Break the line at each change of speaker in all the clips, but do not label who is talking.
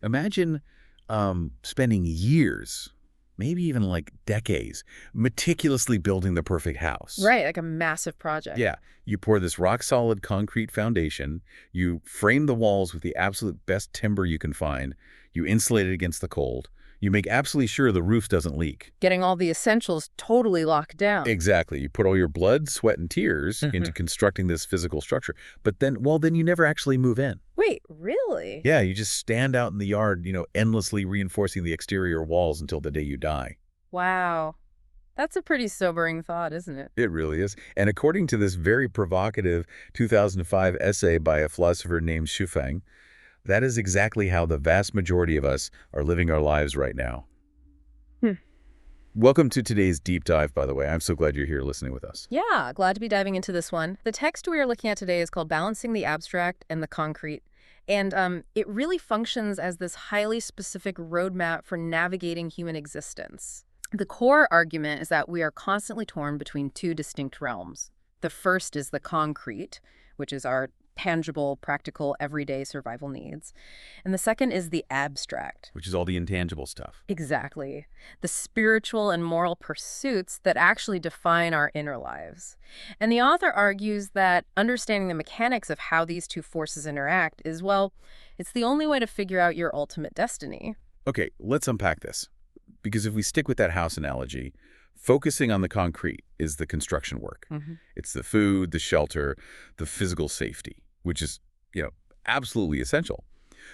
Imagine spending years, maybe even like decades, meticulously building the perfect house.
Right, like a massive project.
Yeah, you pour this rock-solid concrete foundation, you frame the walls with the absolute best timber you can find, you insulate it against the cold, you make absolutely sure the roof doesn't leak.
Getting all the essentials totally locked down.
Exactly. You put all your blood, sweat, and tears into constructing this physical structure. But then, well, then you never actually move in.
Wait, really?
Yeah, you just stand out in the yard, endlessly reinforcing the exterior walls until the day you die.
Wow. That's a pretty sobering thought, isn't it?
It really is. And according to this very provocative 2005 essay by a philosopher named Xu, that is exactly how the vast majority of us are living our lives right now.
Hmm.
Welcome to today's deep dive, by the way. I'm so glad you're here listening with us.
Yeah, glad to be diving into this one. The text we are looking at today is called Balancing the Abstract and the Concrete. And it really functions as this highly specific roadmap for navigating human existence. The core argument is that we are constantly torn between two distinct realms. The first is the concrete, which is our tangible, practical, everyday survival needs. And the second is the abstract.
Which is all the intangible stuff.
Exactly. The spiritual and moral pursuits that actually define our inner lives. And the author argues that understanding the mechanics of how these two forces interact is, well, it's the only way to figure out your ultimate destiny.
Okay, let's unpack this. Because if we stick with that house analogy, focusing on the concrete is the construction work. It's the food, the shelter, the physical safety, which is, absolutely essential.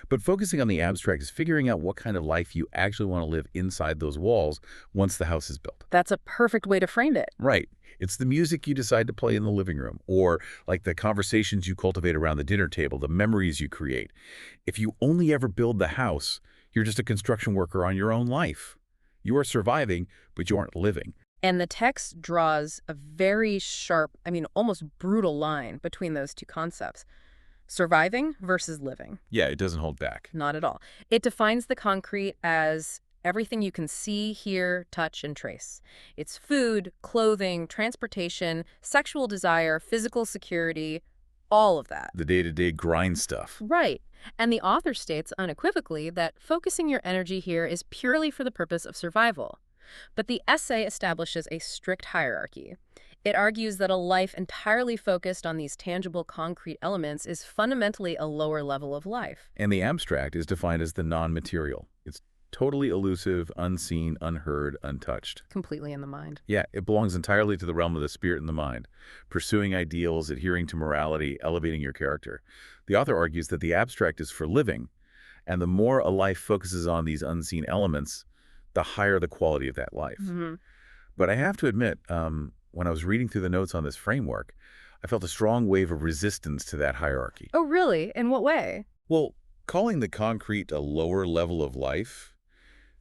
But focusing on the abstract is figuring out what kind of life you actually want to live inside those walls once the house is built.
That's a perfect way to frame it.
Right. It's the music you decide to play in the living room, or like the conversations you cultivate around the dinner table, the memories you create. If you only ever build the house, you're just a construction worker on your own life. You are surviving, but you aren't living.
And the text draws a very sharp, almost brutal line between those two concepts. Surviving versus living.
Yeah, it doesn't hold back.
Not at all. It defines the concrete as everything you can see, hear, touch, and trace. It's food, clothing, transportation, sexual desire, physical security, all of that.
The day-to-day grind stuff.
Right. And the author states unequivocally that focusing your energy here is purely for the purpose of survival. But the essay establishes a strict hierarchy. It argues that a life entirely focused on these tangible concrete elements is fundamentally a lower level of life.
And the abstract is defined as the non-material. It's totally elusive, unseen, unheard, untouched.
Completely in the mind.
Yeah, it belongs entirely to the realm of the spirit and the mind, pursuing ideals, adhering to morality, elevating your character. The author argues that the abstract is for living, and the more a life focuses on these unseen elements, the higher the quality of that life. But I have to admit, when I was reading through the notes on this framework, I felt a strong wave of resistance to that hierarchy.
Oh, really? In what way?
Well, calling the concrete a lower level of life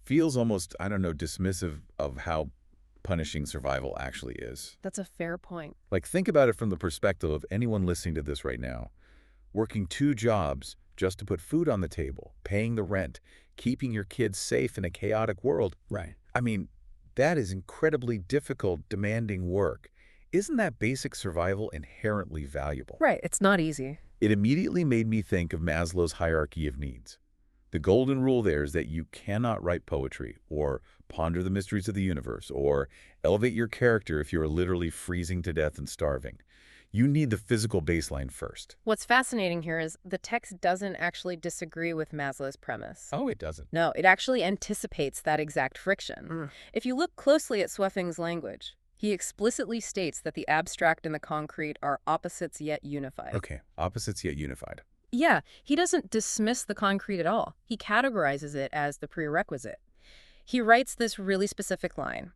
feels almost, dismissive of how punishing survival actually is.
That's a fair point.
Like, think about it from the perspective of anyone listening to this right now. Working 2 jobs just to put food on the table, paying the rent, keeping your kids safe in a chaotic world.
Right.
That is incredibly difficult, demanding work. Isn't that basic survival inherently valuable?
Right. It's not easy.
It immediately made me think of Maslow's hierarchy of needs. The golden rule there is that you cannot write poetry or ponder the mysteries of the universe or elevate your character if you are literally freezing to death and starving. You need the physical baseline first.
What's fascinating here is the text doesn't actually disagree with Maslow's premise.
Oh, it doesn't.
No, it actually anticipates that exact friction. If you look closely at Sweffing's language, he explicitly states that the abstract and the concrete are opposites yet unified.
Okay, opposites yet unified.
Yeah, he doesn't dismiss the concrete at all. He categorizes it as the prerequisite. He writes this really specific line: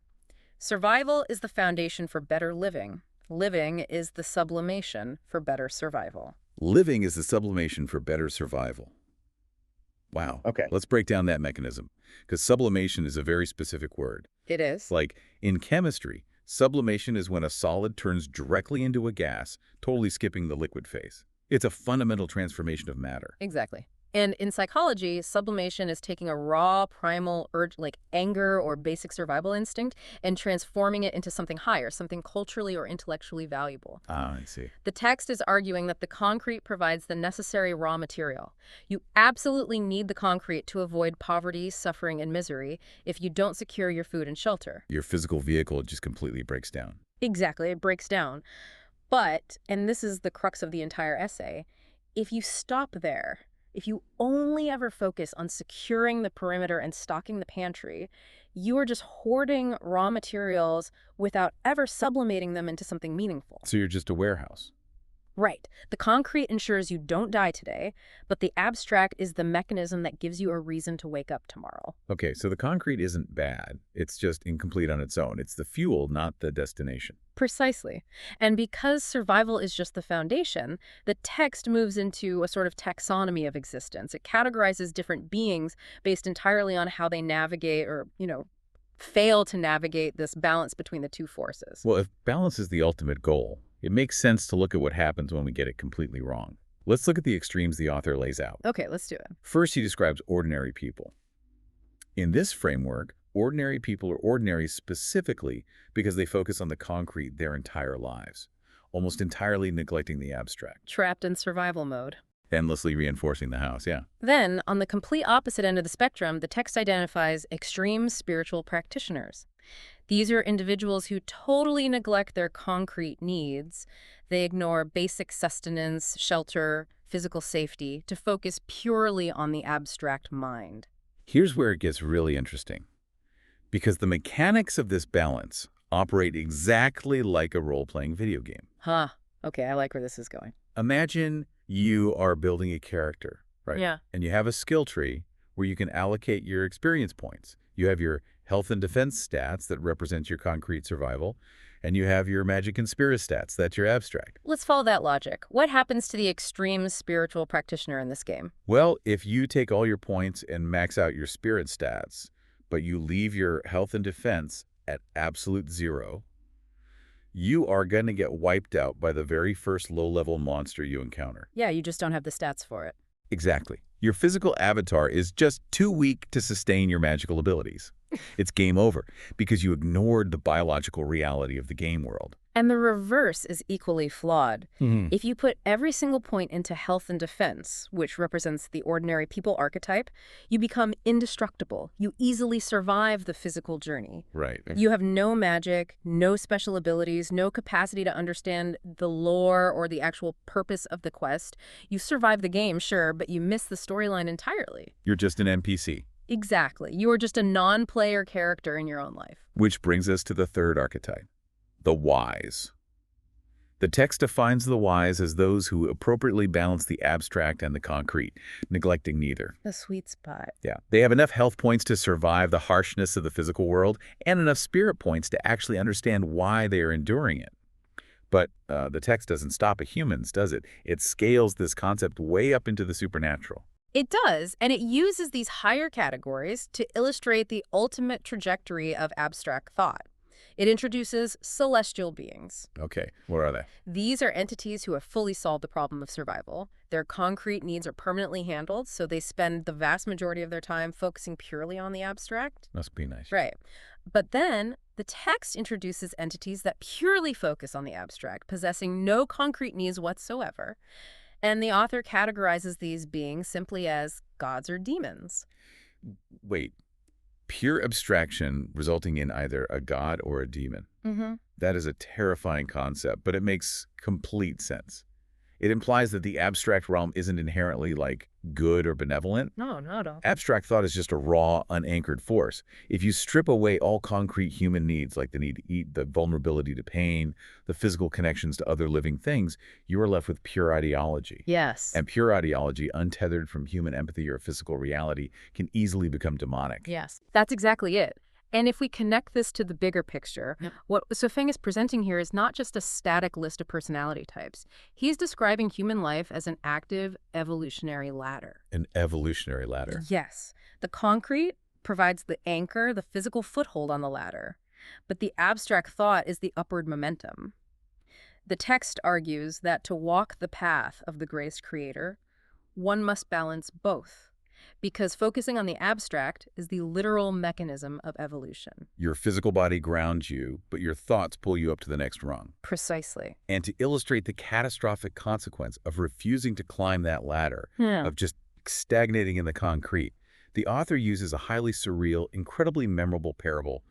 survival is the foundation for better living. Living is the sublimation for better survival.
Living is the sublimation for better survival. Wow.
Okay.
Let's break down that mechanism, because sublimation is a very specific word.
It is.
Like, in chemistry, sublimation is when a solid turns directly into a gas, totally skipping the liquid phase. It's a fundamental transformation of matter.
Exactly. And in psychology, sublimation is taking a raw, primal urge like anger or basic survival instinct and transforming it into something higher, something culturally or intellectually valuable.
Ah, I see.
The text is arguing that the concrete provides the necessary raw material. You absolutely need the concrete to avoid poverty, suffering, and misery if you don't secure your food and shelter.
Your physical vehicle just completely breaks down.
Exactly, it breaks down. But, and this is the crux of the entire essay, if you stop there, if you only ever focus on securing the perimeter and stocking the pantry, you are just hoarding raw materials without ever sublimating them into something meaningful.
So you're just a warehouse.
Right. The concrete ensures you don't die today, but the abstract is the mechanism that gives you a reason to wake up tomorrow.
Okay, so the concrete isn't bad. It's just incomplete on its own. It's the fuel, not the destination.
Precisely. And because survival is just the foundation, the text moves into a sort of taxonomy of existence. It categorizes different beings based entirely on how they navigate or, fail to navigate this balance between the two forces.
Well, if balance is the ultimate goal, it makes sense to look at what happens when we get it completely wrong. Let's look at the extremes the author lays out.
Okay, let's do it.
First, he describes ordinary people. In this framework, ordinary people are ordinary specifically because they focus on the concrete their entire lives, almost entirely neglecting the abstract.
Trapped in survival mode.
Endlessly reinforcing the house, yeah.
Then, on the complete opposite end of the spectrum, the text identifies extreme spiritual practitioners. These are individuals who totally neglect their concrete needs. They ignore basic sustenance, shelter, physical safety to focus purely on the abstract mind.
Here's where it gets really interesting. Because the mechanics of this balance operate exactly like a role-playing video game.
Huh. Okay, I like where this is going.
Imagine you are building a character, right?
Yeah.
And you have a skill tree where you can allocate your experience points. You have your health and defense stats that represent your concrete survival, and you have your magic and spirit stats, that's your abstract.
Let's follow that logic. What happens to the extreme spiritual practitioner in this game?
Well, if you take all your points and max out your spirit stats, but you leave your health and defense at absolute 0, you are going to get wiped out by the very first low-level monster you encounter.
Yeah, you just don't have the stats for it.
Exactly. Your physical avatar is just too weak to sustain your magical abilities. It's game over because you ignored the biological reality of the game world.
And the reverse is equally flawed.
Mm-hmm.
If you put every single point into health and defense, which represents the ordinary people archetype, you become indestructible. You easily survive the physical journey.
Right.
You have no magic, no special abilities, no capacity to understand the lore or the actual purpose of the quest. You survive the game, sure, but you miss the storyline entirely.
You're just an NPC.
Exactly. You are just a non-player character in your own life.
Which brings us to the third archetype, the wise. The text defines the wise as those who appropriately balance the abstract and the concrete, neglecting neither.
The sweet spot.
Yeah. They have enough health points to survive the harshness of the physical world and enough spirit points to actually understand why they are enduring it. But the text doesn't stop at humans, does it? It scales this concept way up into the supernatural.
It does, and it uses these higher categories to illustrate the ultimate trajectory of abstract thought. It introduces celestial beings.
Okay, what are they?
These are entities who have fully solved the problem of survival. Their concrete needs are permanently handled, so they spend the vast majority of their time focusing purely on the abstract.
Must be nice.
Right. But then the text introduces entities that purely focus on the abstract, possessing no concrete needs whatsoever. And the author categorizes these beings simply as gods or demons.
Wait, pure abstraction resulting in either a god or a demon.
Mm-hmm.
That is a terrifying concept, but it makes complete sense. It implies that the abstract realm isn't inherently, like, good or benevolent.
No, not at all.
Abstract thought is just a raw, unanchored force. If you strip away all concrete human needs, like the need to eat, the vulnerability to pain, the physical connections to other living things, you are left with pure ideology.
Yes.
And pure ideology, untethered from human empathy or physical reality, can easily become demonic.
Yes. That's exactly it. And if we connect this to the bigger picture, what Sofeng is presenting here is not just a static list of personality types. He's describing human life as an active evolutionary ladder.
An evolutionary ladder.
Yes. The concrete provides the anchor, the physical foothold on the ladder. But the abstract thought is the upward momentum. The text argues that to walk the path of the graced creator, One must balance both, because focusing on the abstract is the literal mechanism of evolution.
Your physical body grounds you, but your thoughts pull you up to the next rung.
Precisely.
And to illustrate the catastrophic consequence of refusing to climb that ladder,
Yeah.
of just stagnating in the concrete, the author uses a highly surreal, incredibly memorable parable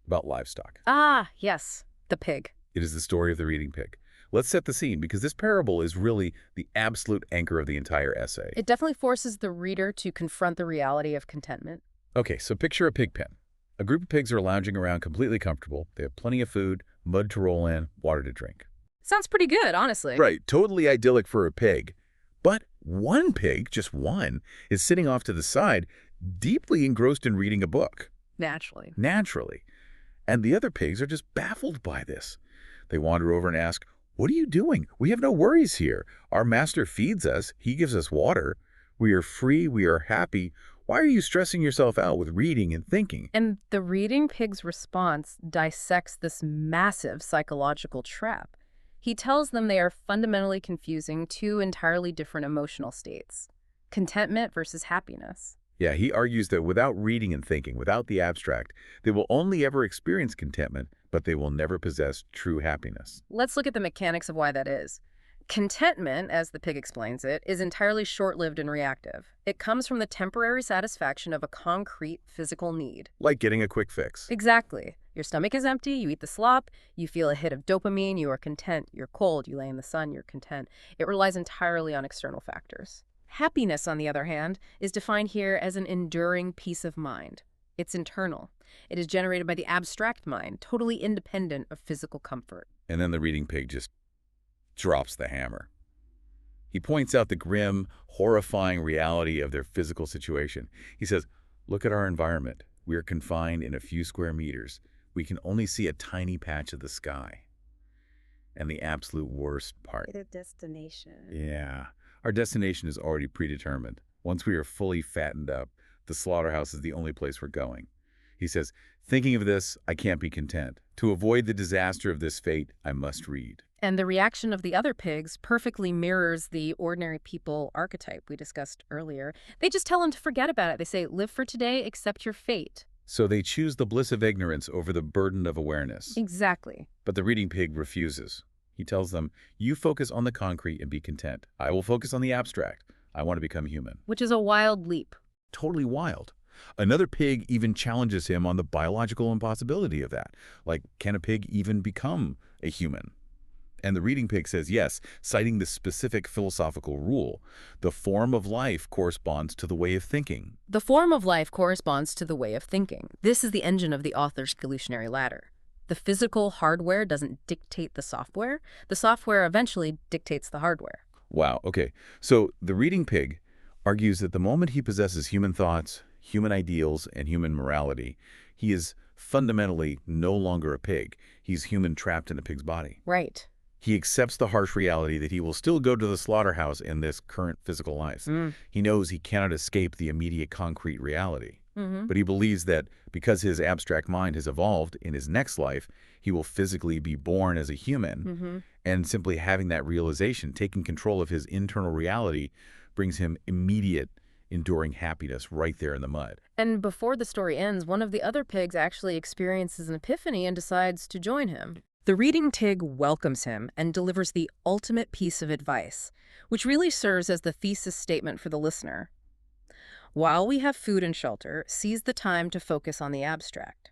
about livestock.
Ah, yes, the pig.
It is the story of the reading pig. Let's set the scene, because this parable is really the absolute anchor of the entire essay.
It definitely forces the reader to confront the reality of contentment.
Okay, so picture a pig pen. A group of pigs are lounging around completely comfortable. They have plenty of food, mud to roll in, water to drink.
Sounds pretty good, honestly.
Right, totally idyllic for a pig. But one pig, just one, is sitting off to the side, deeply engrossed in reading a book.
Naturally.
Naturally. And the other pigs are just baffled by this. They wander over and ask, "What are you doing? We have no worries here. Our master feeds us. He gives us water. We are free. We are happy. Why are you stressing yourself out with reading and thinking?"
And the reading pig's response dissects this massive psychological trap. He tells them they are fundamentally confusing two entirely different emotional states: contentment versus happiness.
Yeah, he argues that without reading and thinking, without the abstract, they will only ever experience contentment, but they will never possess true happiness.
Let's look at the mechanics of why that is. Contentment, as the pig explains it, is entirely short-lived and reactive. It comes from the temporary satisfaction of a concrete physical need.
Like getting a quick fix.
Exactly. Your stomach is empty, you eat the slop, you feel a hit of dopamine, you are content. You're cold, you lay in the sun, you're content. It relies entirely on external factors. Happiness, on the other hand, is defined here as an enduring peace of mind. It's internal. It is generated by the abstract mind, totally independent of physical comfort.
And then the reading pig just drops the hammer. He points out the grim, horrifying reality of their physical situation. He says, "Look at our environment. We are confined in a few square meters. We can only see a tiny patch of the sky." And the absolute worst part.
The destination.
Yeah. Our destination is already predetermined. Once we are fully fattened up, the slaughterhouse is the only place we're going. He says, "Thinking of this, I can't be content. To avoid the disaster of this fate, I must read."
And the reaction of the other pigs perfectly mirrors the ordinary people archetype we discussed earlier. They just tell him to forget about it. They say, live for today, accept your fate.
So they choose the bliss of ignorance over the burden of awareness.
Exactly.
But the reading pig refuses. He tells them, "You focus on the concrete and be content. I will focus on the abstract. I want to become human."
Which is a wild leap.
Totally wild. Another pig even challenges him on the biological impossibility of that. Like, can a pig even become a human? And the reading pig says yes, citing the specific philosophical rule. The form of life corresponds to the way of thinking.
The form of life corresponds to the way of thinking. This is the engine of the author's evolutionary ladder. The physical hardware doesn't dictate the software. The software eventually dictates the hardware.
Wow, okay. So the reading pig argues that the moment he possesses human thoughts, human ideals, and human morality, he is fundamentally no longer a pig. He's human trapped in a pig's body.
Right.
He accepts the harsh reality that he will still go to the slaughterhouse in this current physical life. He knows he cannot escape the immediate concrete reality. But he believes that because his abstract mind has evolved in his next life, he will physically be born as a human. And simply having that realization, taking control of his internal reality, brings him immediate, enduring happiness right there in the mud.
And before the story ends, one of the other pigs actually experiences an epiphany and decides to join him. The reading pig welcomes him and delivers the ultimate piece of advice, which really serves as the thesis statement for the listener. While we have food and shelter, seize the time to focus on the abstract.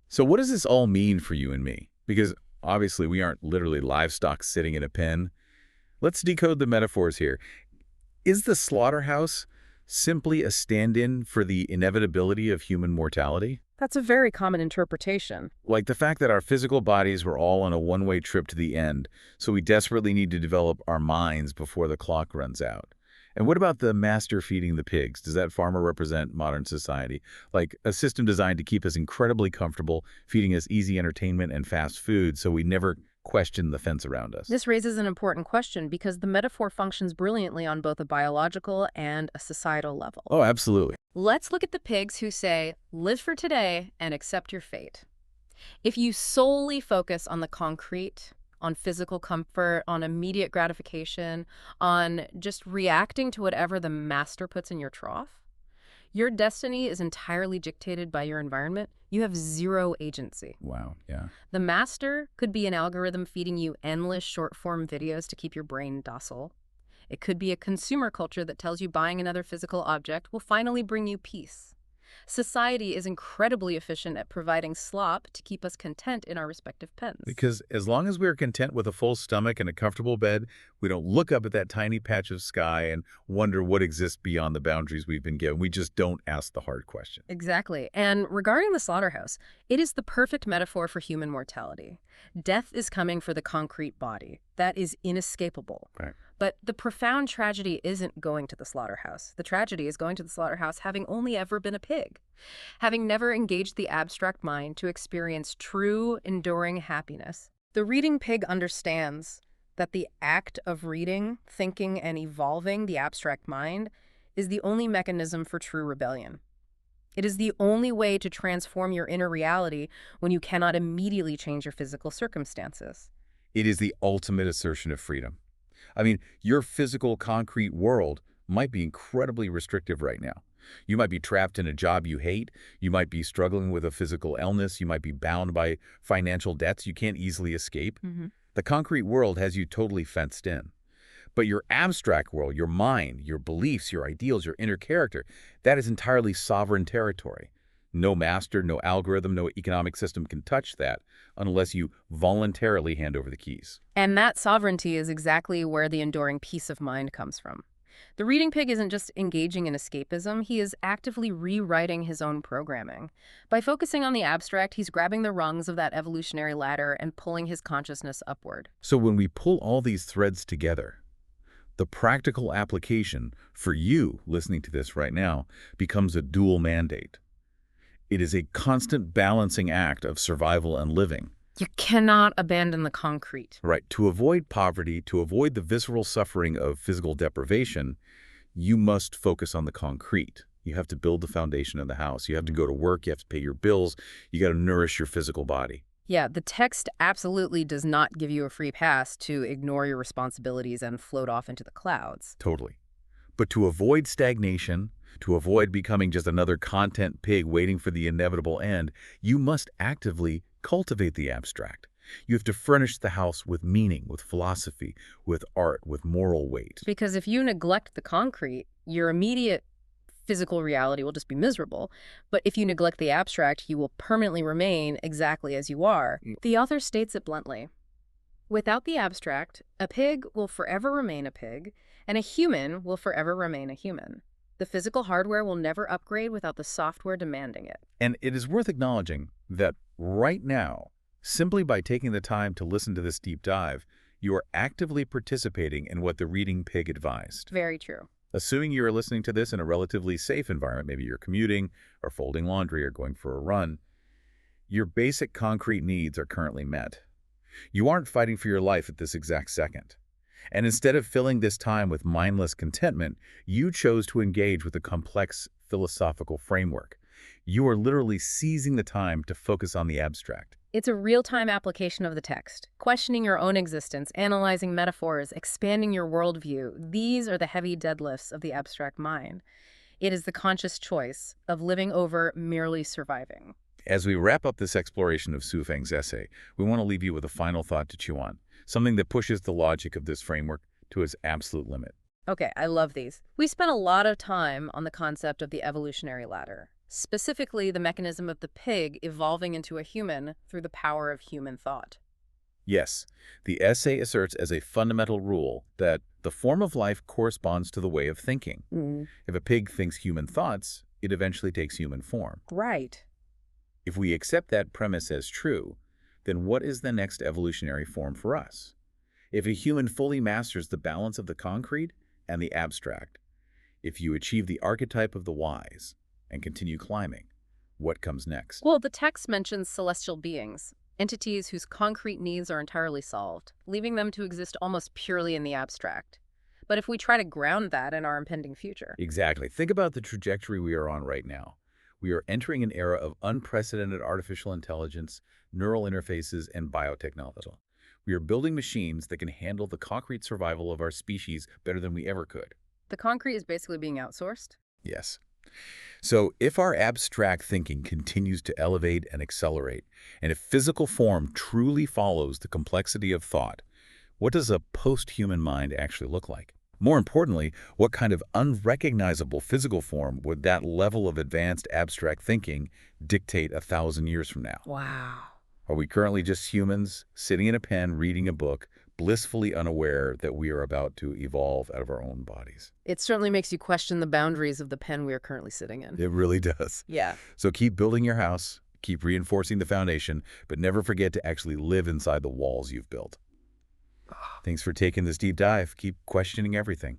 So what does this all mean for you and me? Because obviously we aren't literally livestock sitting in a pen. Let's decode the metaphors here. Is the slaughterhouse simply a stand-in for the inevitability of human mortality?
That's a very common interpretation.
Like the fact that our physical bodies were all on a one-way trip to the end, so we desperately need to develop our minds before the clock runs out. And what about the master feeding the pigs? Does that farmer represent modern society? Like a system designed to keep us incredibly comfortable, feeding us easy entertainment and fast food so we never question the fence around us.
This raises an important question because the metaphor functions brilliantly on both a biological and a societal level.
Oh, absolutely.
Let's look at the pigs who say, live for today and accept your fate. If you solely focus on the concrete, on physical comfort, on immediate gratification, on just reacting to whatever the master puts in your trough. Your destiny is entirely dictated by your environment. You have zero agency.
Wow, yeah.
The master could be an algorithm feeding you endless short-form videos to keep your brain docile. It could be a consumer culture that tells you buying another physical object will finally bring you peace. Society is incredibly efficient at providing slop to keep us content in our respective pens.
Because as long as we're content with a full stomach and a comfortable bed, we don't look up at that tiny patch of sky and wonder what exists beyond the boundaries we've been given. We just don't ask the hard question.
Exactly. And regarding the slaughterhouse, it is the perfect metaphor for human mortality. Death is coming for the concrete body. That is inescapable.
Right.
But the profound tragedy isn't going to the slaughterhouse. The tragedy is going to the slaughterhouse having only ever been a pig, having never engaged the abstract mind to experience true, enduring happiness. The reading pig understands that the act of reading, thinking, and evolving the abstract mind is the only mechanism for true rebellion. It is the only way to transform your inner reality when you cannot immediately change your physical circumstances.
It is the ultimate assertion of freedom. I mean, your physical, concrete world might be incredibly restrictive right now. You might be trapped in a job you hate. You might be struggling with a physical illness. You might be bound by financial debts you can't easily escape. The concrete world has you totally fenced in. But your abstract world, your mind, your beliefs, your ideals, your inner character, that is entirely sovereign territory. No master, no algorithm, no economic system can touch that unless you voluntarily hand over the keys.
And that sovereignty is exactly where the enduring peace of mind comes from. The reading pig isn't just engaging in escapism, he is actively rewriting his own programming. By focusing on the abstract, he's grabbing the rungs of that evolutionary ladder and pulling his consciousness upward.
So when we pull all these threads together, the practical application for you listening to this right now becomes a dual mandate. It is a constant balancing act of survival and living.
You cannot abandon the concrete.
Right. To avoid poverty, to avoid the visceral suffering of physical deprivation, you must focus on the concrete. You have to build the foundation of the house. You have to go to work. You have to pay your bills. You got to nourish your physical body.
Yeah, the text absolutely does not give you a free pass to ignore your responsibilities and float off into the clouds.
Totally. But to avoid stagnation, to avoid becoming just another content pig waiting for the inevitable end, you must actively cultivate the abstract. You have to furnish the house with meaning, with philosophy, with art, with moral weight.
Because if you neglect the concrete, your immediate physical reality will just be miserable. But if you neglect the abstract, you will permanently remain exactly as you are. The author states it bluntly. Without the abstract, a pig will forever remain a pig, and a human will forever remain a human. The physical hardware will never upgrade without the software demanding it.
And it is worth acknowledging that right now, simply by taking the time to listen to this deep dive, you are actively participating in what the reading pig advised.
Very true.
Assuming you are listening to this in a relatively safe environment, maybe you're commuting or folding laundry or going for a run, your basic concrete needs are currently met. You aren't fighting for your life at this exact second. And instead of filling this time with mindless contentment, you chose to engage with a complex philosophical framework. You are literally seizing the time to focus on the abstract.
It's a real-time application of the text, questioning your own existence, analyzing metaphors, expanding your worldview. These are the heavy deadlifts of the abstract mind. It is the conscious choice of living over merely surviving.
As we wrap up this exploration of Su Feng's essay, we want to leave you with a final thought to chew on, something that pushes the logic of this framework to its absolute limit.
Okay, I love these. We spent a lot of time on the concept of the evolutionary ladder, specifically the mechanism of the pig evolving into a human through the power of human thought.
Yes, the essay asserts as a fundamental rule that the form of life corresponds to the way of thinking. If a pig thinks human thoughts, it eventually takes human form.
Right.
If we accept that premise as true, then what is the next evolutionary form for us? If a human fully masters the balance of the concrete and the abstract, if you achieve the archetype of the wise and continue climbing, what comes next?
Well, the text mentions celestial beings, entities whose concrete needs are entirely solved, leaving them to exist almost purely in the abstract. But if we try to ground that in our impending future.
Exactly. Think about the trajectory we are on right now. We are entering an era of unprecedented artificial intelligence, neural interfaces, and biotechnology. We are building machines that can handle the concrete survival of our species better than we ever could.
The concrete is basically being outsourced?
Yes. So if our abstract thinking continues to elevate and accelerate, and if physical form truly follows the complexity of thought, what does a post-human mind actually look like? More importantly, what kind of unrecognizable physical form would that level of advanced abstract thinking dictate 1,000 years from now?
Wow.
Are we currently just humans, sitting in a pen, reading a book, blissfully unaware that we are about to evolve out of our own bodies?
It certainly makes you question the boundaries of the pen we are currently sitting in.
It really does.
Yeah.
So keep building your house, keep reinforcing the foundation, but never forget to actually live inside the walls you've built. Thanks for taking this deep dive. Keep questioning everything.